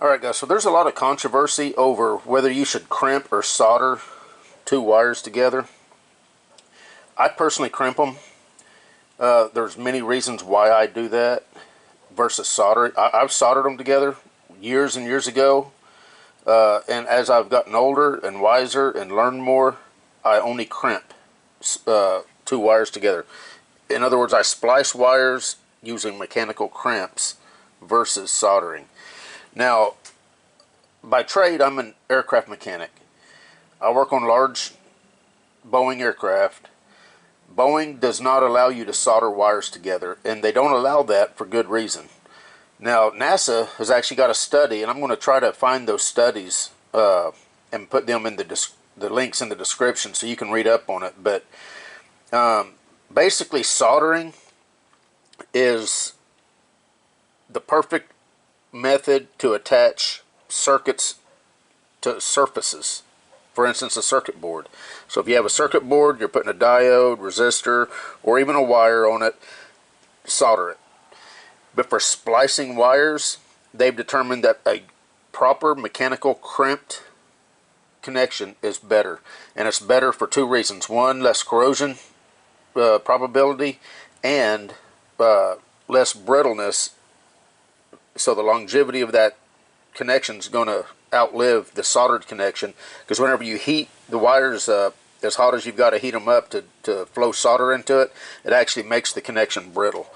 Alright guys, so there's a lot of controversy over whether you should crimp or solder two wires together. I personally crimp them. There's many reasons why I do that versus soldering. I've soldered them together years and years ago, and as I've gotten older and wiser and learned more, I only crimp two wires together. In other words, I splice wires using mechanical crimps versus soldering. Now, by trade, I'm an aircraft mechanic. I work on large Boeing aircraft. Boeing does not allow you to solder wires together, and they don't allow that for good reason. Now, NASA has actually got a study, and I'm going to try to find those studies and put them in the links in the description so you can read up on it. But basically, soldering is the perfect method to attach circuits to surfaces. For instance, a circuit board. So if you have a circuit board, you're putting a diode, resistor, or even a wire on it, solder it. But for splicing wires, they've determined that a proper mechanical crimped connection is better. And it's better for two reasons. One, less corrosion probability, and less brittleness. So the longevity of that connection is going to outlive the soldered connection, because whenever you heat the wires up as hot as you've got to heat them up to flow solder into it, it actually makes the connection brittle.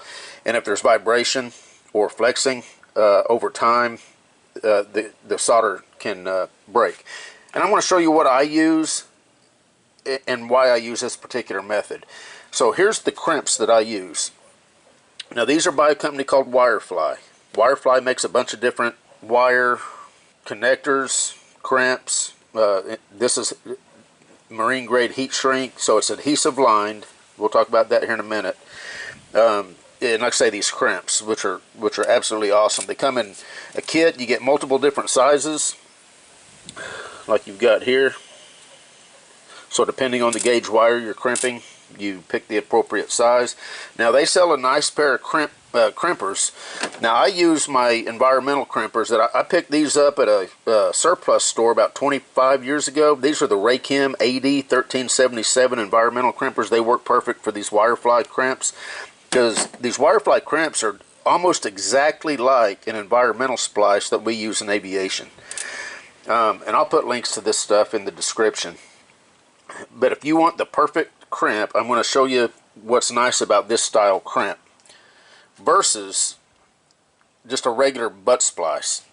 And if there's vibration or flexing over time, the solder can break. And I'm going to show you what I use and why I use this particular method. So here's the crimps that I use. Now these are by a company called Wirefly. Wirefly makes a bunch of different wire connectors, crimps. This is marine grade heat shrink, so it's adhesive lined. We'll talk about that here in a minute. And like I say, these crimps, which are absolutely awesome. They come in a kit. You get multiple different sizes, like you've got here. So depending on the gauge wire you're crimping, you pick the appropriate size. Now they sell a nice pair of crimpers. Now I use my environmental crimpers that I picked these up at a surplus store about 25 years ago. These are the Raychem AD 1377 environmental crimpers. They work perfect for these Wirefly crimps, because these Wirefly crimps are almost exactly like an environmental splice that we use in aviation. And I'll put links to this stuff in the description. But if you want the perfect crimp, I'm going to show you what's nice about this style crimp versus just a regular butt splice.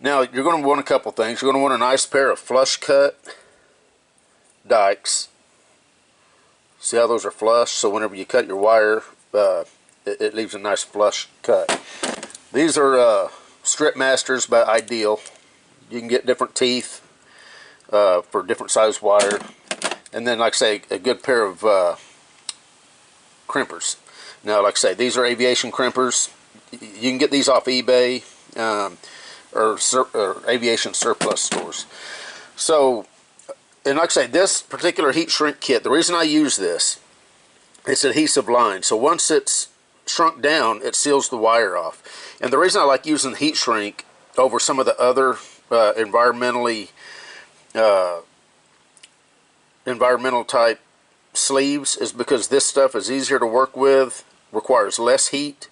Now you're going to want a couple things. You're going to want a nice pair of flush cut dikes. See how those are flush? So whenever you cut your wire, it leaves a nice flush cut. These are Stripmasters by Ideal. You can get different teeth for different size wire. And then, like I say, a good pair of crimpers. Now, like I say, these are aviation crimpers. You can get these off eBay or aviation surplus stores. So, and like I say, this particular heat shrink kit, the reason I use this, it's adhesive lined. So once it's shrunk down, it seals the wire off. And the reason I like using heat shrink over some of the other environmental type sleeves is because this stuff is easier to work with, requires less heat,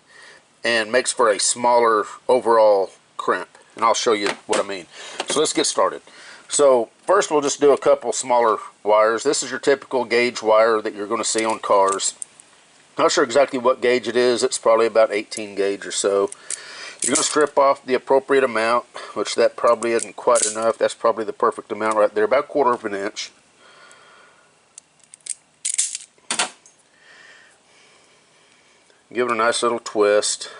and makes for a smaller overall crimp. And I'll show you what I mean. So let's get started. So first we'll just do a couple smaller wires. This is your typical gauge wire that you're going to see on cars. Not sure exactly what gauge it is. It's probably about 18 gauge or so. You're going to strip off the appropriate amount, which that probably isn't quite enough. That's probably the perfect amount right there, about 1/4 of an inch. Give it a nice little twist,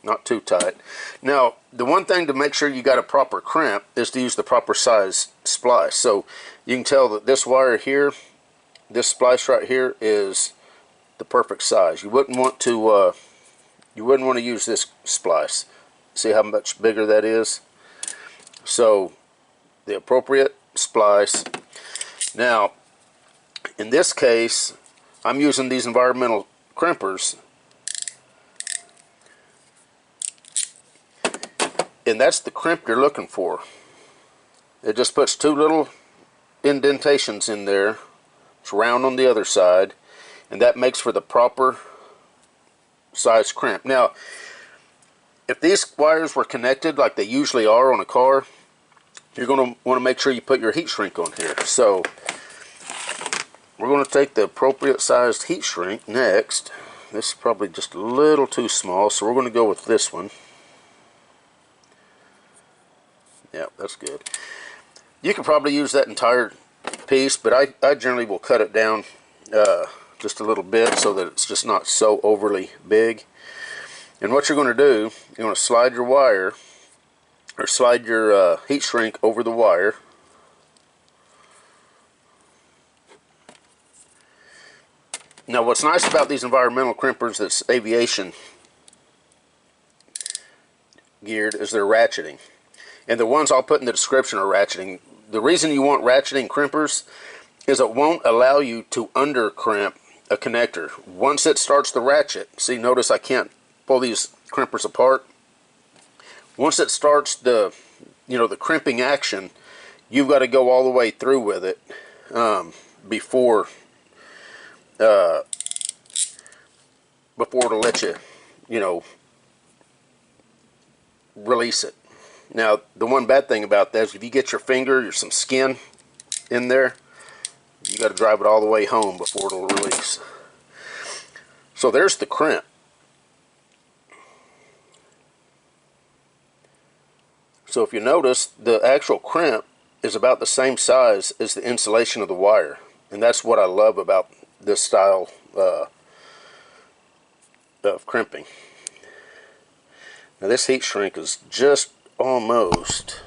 not too tight. Now, the one thing to make sure you got a proper crimp is to use the proper size splice. So you can tell that this wire here, this splice right here, is the perfect size. You wouldn't want to use this splice. See how much bigger that is? So the appropriate splice. Now, in this case, I'm using these environmental crimpers, And that's the crimp you're looking for. It just puts two little indentations in there. It's round on the other side, and that makes for the proper size crimp. Now, if these wires were connected like they usually are on a car, you're going to want to make sure you put your heat shrink on here. So we're going to take the appropriate sized heat shrink next. This is probably just a little too small, so we're going to go with this one. Yeah, that's good. You can probably use that entire piece, but I generally will cut it down just a little bit so that it's just not so overly big. And what you're going to do, you're going to slide your wire, or slide your heat shrink over the wire. Now what's nice about these environmental crimpers that's aviation geared is they're ratcheting. And the ones I'll put in the description are ratcheting. The reason you want ratcheting crimpers is it won't allow you to under crimp a connector. Once it starts to ratchet, see, notice I can't pull these crimpers apart. Once it starts the the crimping action, you've got to go all the way through with it before it'll let you release it. Now the one bad thing about that is if you get your finger or some skin in there, you got to drive it all the way home before it'll release. So there's the crimp. So if you notice, the actual crimp is about the same size as the insulation of the wire, and that's what I love about this style of crimping. Now this heat shrink is just almost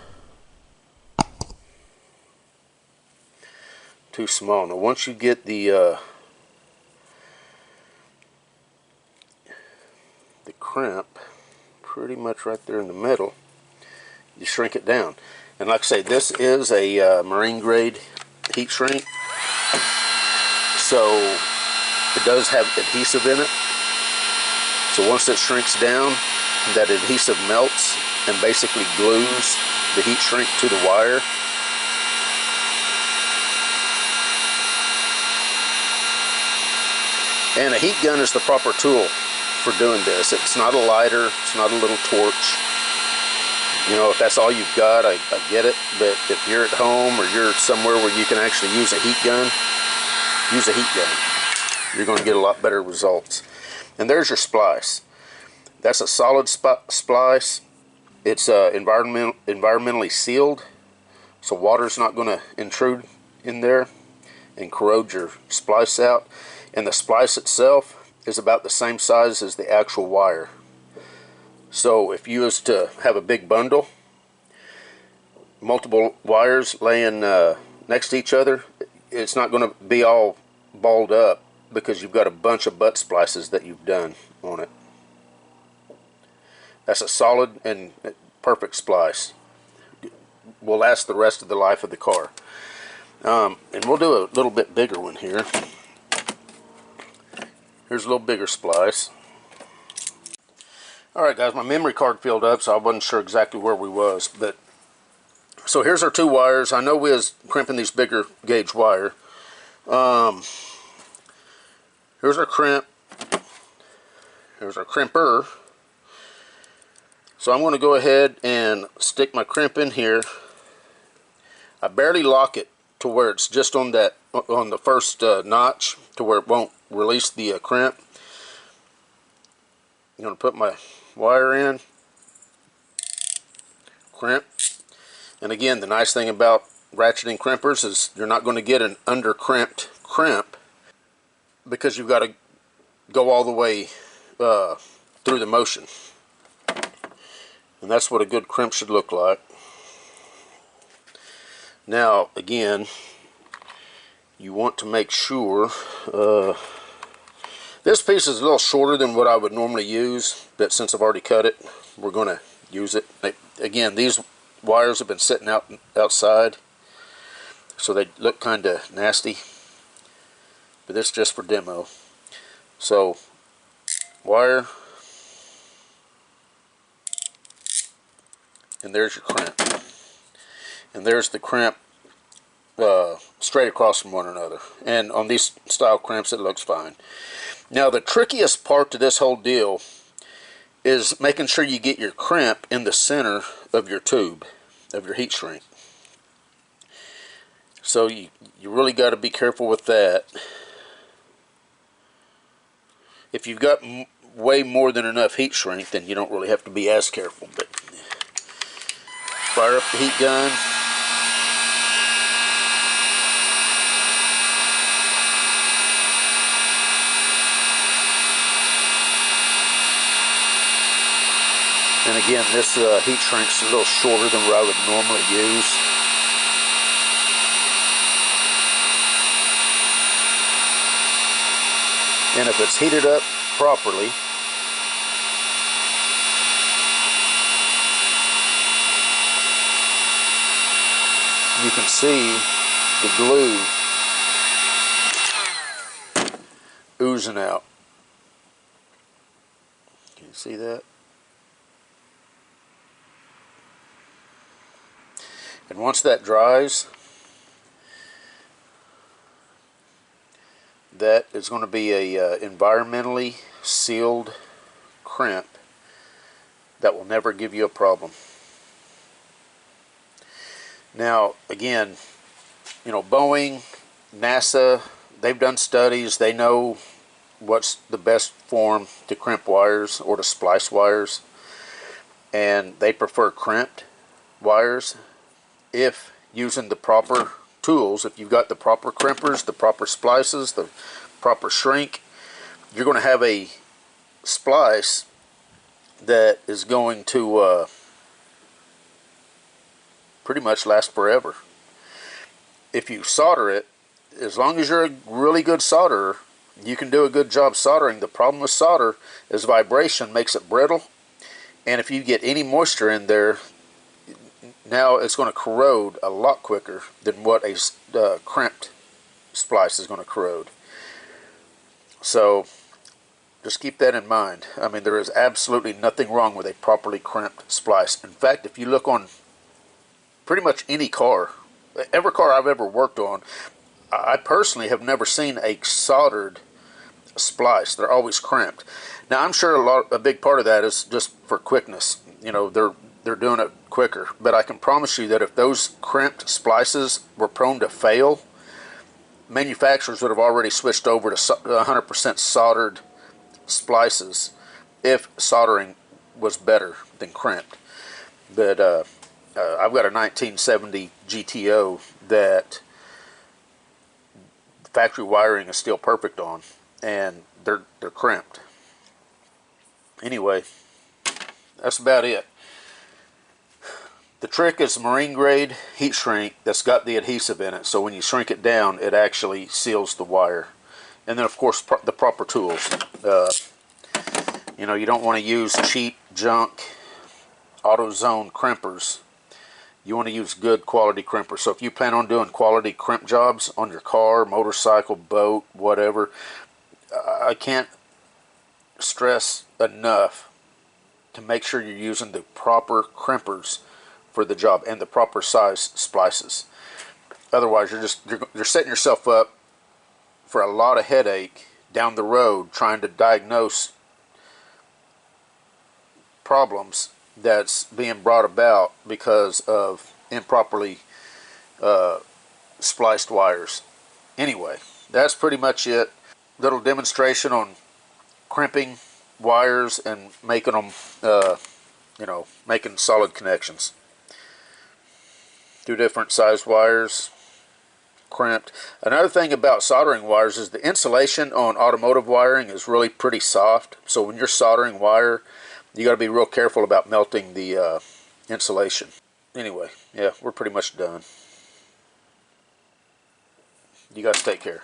too small. Now once you get the crimp pretty much right there in the middle, you shrink it down. And like I say, this is a marine grade heat shrink, so it does have adhesive in it. So once it shrinks down, that adhesive melts and basically glues the heat shrink to the wire. And a heat gun is the proper tool for doing this. It's not a lighter, it's not a little torch. If that's all you've got, I get it, but if you're at home or you're somewhere where you can actually use a heat gun, use a heat gun. You're going to get a lot better results. And there's your splice. That's a solid splice. It's environmentally sealed, so water's not going to intrude in there and corrode your splice out. And the splice itself is about the same size as the actual wire. So if you was to have a big bundle, multiple wires laying next to each other, it's not going to be all balled up because you've got a bunch of butt splices that you've done on it. That's a solid and perfect splice. Will last the rest of the life of the car. And we'll do a little bit bigger one here. Here's a little bigger splice. Alright guys, my memory card filled up, so I wasn't sure exactly where we was. But so here's our two wires. I know we was crimping these bigger gauge wire. Here's our crimp. Here's our crimper. So I'm going to go ahead and stick my crimp in here. I barely lock it to where it's just on the first notch, to where it won't release the crimp. I'm going to put my wire in, crimp. And again, the nice thing about ratcheting crimpers is you're not going to get an under crimped crimp, because you've got to go all the way through the motion. And that's what a good crimp should look like. Now again, you want to make sure this piece is a little shorter than what I would normally use, but since I've already cut it, we're going to use it. Again, these wires have been sitting outside, so they look kind of nasty, but this is just for demo. So wire, and there's your crimp. And there's the crimp straight across from one another. And on these style crimps, it looks fine. Now, the trickiest part to this whole deal is making sure you get your crimp in the center of your tube, of your heat shrink. So you really got to be careful with that. If you've got way more than enough heat shrink, then you don't really have to be as careful. But fire up the heat gun. And again, this heat shrink's a little shorter than what I would normally use. And if it's heated up properly, you can see the glue oozing out. Can you see that? And once that dries, that is going to be a environmentally sealed crimp that will never give you a problem. Now, again, you know, Boeing, NASA, they've done studies. They know what's the best form to crimp wires or to splice wires, and they prefer crimped wires if using the proper tools. If you've got the proper crimpers, the proper splices, the proper shrink, you're going to have a splice that is going to pretty much last forever. If you solder it, as long as you're a really good solderer, you can do a good job soldering. The problem with solder is vibration makes it brittle, and if you get any moisture in there, now it's going to corrode a lot quicker than what a crimped splice is going to corrode. So just keep that in mind. I mean, there is absolutely nothing wrong with a properly crimped splice. In fact, if you look on pretty much any car, every car I've ever worked on, I personally have never seen a soldered splice. They're always crimped. Now, I'm sure a big part of that is just for quickness. You know, they're doing it quicker. But I can promise you that if those crimped splices were prone to fail, manufacturers would have already switched over to 100% soldered splices if soldering was better than crimped. But I've got a 1970 GTO that factory wiring is still perfect on, and they're crimped. Anyway, that's about it. The trick is marine grade heat shrink that's got the adhesive in it, so when you shrink it down, it actually seals the wire. And then, of course, the proper tools. You know, you don't want to use cheap junk AutoZone crimpers. You want to use good quality crimpers. So if you plan on doing quality crimp jobs on your car, motorcycle, boat, whatever, I can't stress enough to make sure you're using the proper crimpers for the job and the proper size splices. Otherwise, you're setting yourself up for a lot of headache down the road trying to diagnose problems that's being brought about because of improperly spliced wires. Anyway, that's pretty much it. Little demonstration on crimping wires and making them, you know, making solid connections. 2 different size wires, crimped. Another thing about soldering wires is the insulation on automotive wiring is really pretty soft. So when you're soldering wire, you got to be real careful about melting the insulation. Anyway, yeah, we're pretty much done. You guys take care.